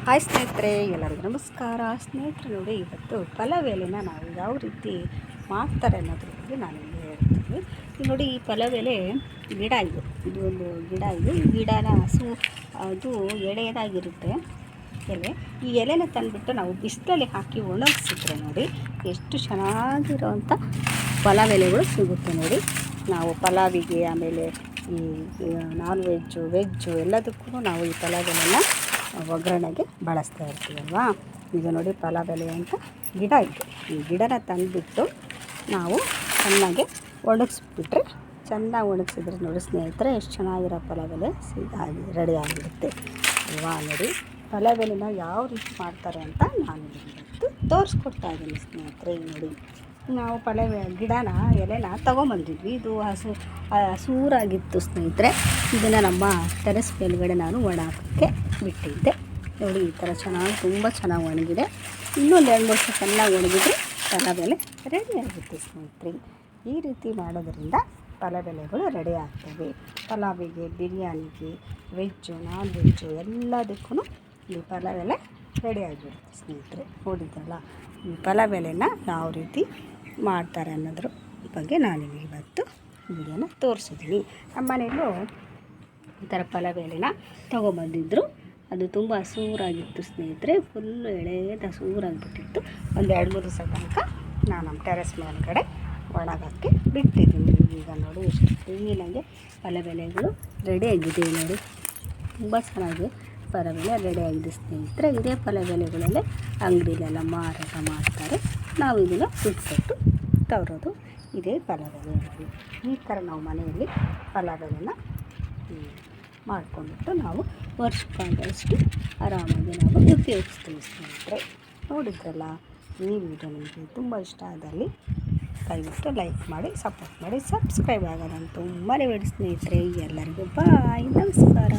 Hi ಸ್ನೇಹಿತರೆ, ಎಲ್ಲರಿಗೂ ನಮಸ್ಕಾರ. ಸ್ನೇಹಿತರೆ ನೋಡಿ, ಇವತ್ತು ಪಲಾವ್ ಎಲೆನ ನಾವು ಯಾವ ರೀತಿ ಮಾಡ್ತಾರೆ ಅನ್ನೋದ್ರ ಬಗ್ಗೆ ನಾನು ನಿಮಗೆ ಹೇಳ್ತೀನಿ. ಈಗ ನೋಡಿ, ಈ ಪಲಾವ್ ಎಲೆ ಗಿಡ ಇದು ಒಂದು ಗಿಡ ಇದೆ. ಈ ಗಿಡನ ಅದು ಎಳೆಯದಾಗಿರುತ್ತೆ ಎಲೆ. ಈ ಎಲೆನ ತಂದುಬಿಟ್ಟು ನಾವು ಬಿಸಿಲಲ್ಲಿ ಹಾಕಿ ಒಣಗಿಸಿದ್ರೆ ನೋಡಿ ಎಷ್ಟು ಚೆನ್ನಾಗಿರೋವಂಥ ಪಲಾವ್ ಎಲೆಗಳು ಸಿಗುತ್ತೆ ನೋಡಿ. ನಾವು ಪಲಾವಿಗೆ, ಆಮೇಲೆ ಈ ನಾನ್ ವೆಜ್ಜು ಎಲ್ಲದಕ್ಕೂ ನಾವು ಈ ಪಲಾವ್ ಎಲೆನ ಒಗ್ಗರಣೆಗೆ ಬಳಸ್ತಾ ಇರ್ತೀವಲ್ವಾ. ಈಗ ನೋಡಿ, ಪಲಾವ್ ಎಲೆ ಅಂತ ಗಿಡ ಇದೆ. ಈ ಗಿಡನ ತಂದುಬಿಟ್ಟು ನಾವು ಚೆನ್ನಾಗಿ ಒಣಗಿಸ್ಬಿಟ್ರೆ, ಚೆನ್ನಾಗಿ ಒಣಗಿಸಿದ್ರೆ ನೋಡಿ ಸ್ನೇಹಿತರೆ, ಎಷ್ಟು ಚೆನ್ನಾಗಿರೋ ಪಲಾವ್ ಎಲೆ ರೆಡಿ ಆಗಿರುತ್ತೆ ಅಲ್ವಾ. ನೋಡಿ, ಪಲಾವ್ ಎಲೆನ ಯಾವ ರೀತಿ ಮಾಡ್ತಾರೆ ಅಂತ ನಾನು ಇವತ್ತು ತೋರಿಸ್ಕೊಡ್ತಾ ಇದ್ದೀನಿ ಸ್ನೇಹಿತರೆ. ನೋಡಿ, ನಾವು ಪಲಾವ್ ಗಿಡನ ಎಲೆನ ತೊಗೊಂಬಂದಿದ್ವಿ. ಇದು ಹಸೂರಾಗಿತ್ತು ಸ್ನೇಹಿತರೆ. ಇದನ್ನು ನಮ್ಮ ಟೆರೆಸ್ ಮೇಲ್ಗಡೆ ನಾನು ಒಣ ಹಾಕೋಕ್ಕೆ ಬಿಟ್ಟಿದ್ದೆ. ನೋಡಿ, ಈ ಥರ ತುಂಬ ಚೆನ್ನಾಗಿ ಒಣಗಿದೆ. ಇನ್ನೊಂದು 2-3 ವರ್ಷ ಚೆನ್ನಾಗಿ ಒಣಗಿದ್ರೆ ಪಲಾವ್ ಎಲೆ ರೆಡಿ ಆಗುತ್ತೆ ಸ್ನೇಹಿತರೆ. ಈ ರೀತಿ ಮಾಡೋದ್ರಿಂದ ಪಲಾವ್ ಎಲೆಗಳು ರೆಡಿ ಆಗ್ತವೆ. ಪಲಾವಿಗೆ, ಬಿರಿಯಾನಿಗೆ, ವೆಜ್ಜು, ನಾನ್ ವೆಜ್ಜು ಎಲ್ಲದಕ್ಕೂ ಈ ಪಲಾವ್ ಎಲೆ ರೆಡಿ ಆಗಿಬಿಡುತ್ತೆ ಸ್ನೇಹಿತರೆ. ನೋಡಿದ್ರಲ್ಲ, ಈ ಪಲಾವ್ ಎಲೆನ ಯಾವ ರೀತಿ ಮಾಡ್ತಾರೆ ಅನ್ನೋದ್ರ ಬಗ್ಗೆ ನಾನು ನಿಮಗೆ ಇವತ್ತು ವಿಡಿಯೋನ ತೋರಿಸಿದ್ದೀನಿ. ನಮ್ಮ ಮನೆಯಲ್ಲೂ ಈ ಥರ ಪಲಾವ್ ಎಲೆನ ತೊಗೊಬಂದಿದ್ರು. ಅದು ತುಂಬ ಹಸೂರಾಗಿತ್ತು ಸ್ನೇಹಿತರೆ. ಫುಲ್ಲು ಎಳೆದು ಹಸೂರಾಗಿಬಿಟ್ಟಿತ್ತು. ಒಂದು 2-3 ದಿವಸ ತನಕ ನಾನು ನಮ್ಮ ಟೆರೆಸ್ ಮೇಲ್ಗಡೆ ಒಣಗೋಕ್ಕೆ ಬಿಟ್ಟಿದ್ದೀನಿ. ಈಗ ನೋಡಿ, ಎಷ್ಟು ಕ್ಲೀನಾಗಿ ಪಲಾವ್ ಎಲೆಗಳು ರೆಡಿಯಾಗಿದೆ. ನೋಡಿ, ತುಂಬ ಚೆನ್ನಾಗಿ ಪಲಾವ್ ಎಲೆ ರೆಡಿಯಾಗಿದೆ ಸ್ನೇಹಿತರೆ. ಇದೇ ಪಲಾವ್ ಎಲೆಗಳಲ್ಲೇ ಅಂಗಡಿಲೆಲ್ಲ ಮಾರಾಟ ಮಾಡ್ತಾರೆ. ನಾವು ಇದನ್ನು ಬಿಟ್ಬಿಟ್ಟು ತರೋದು ಇದೇ ಪಲಾವ್ ಎಲೆ. ಈ ಥರ ನಾವು ಮನೆಯಲ್ಲಿ ಪಲಾವ್ ಎಲೆನ ಮಾಡ್ಕೊಂಡ್ಬಿಟ್ಟು ನಾವು ವರ್ಷಕ್ಕಾದಷ್ಟು ಆರಾಮಾಗಿ ನಾವು ಉಪಯೋಗಿಸ್ತೀವಿ ಸ್ನೇಹಿತರೆ. ನೋಡಿದ್ರಲ್ಲ, ಈ ವಿಡಿಯೋ ನಿಮಗೆ ತುಂಬ ಇಷ್ಟ ಆದಲ್ಲಿ ದಯವಿಟ್ಟು ಲೈಕ್ ಮಾಡಿ, ಸಪೋರ್ಟ್ ಮಾಡಿ, ಸಬ್ಸ್ಕ್ರೈಬ್ ಆಗೋದಂತೂ ಮರಿಬೇಡಿ ಸ್ನೇಹಿತರೆ. ಎಲ್ಲರಿಗೂ ಬಾಯ್, ನಮಸ್ಕಾರ.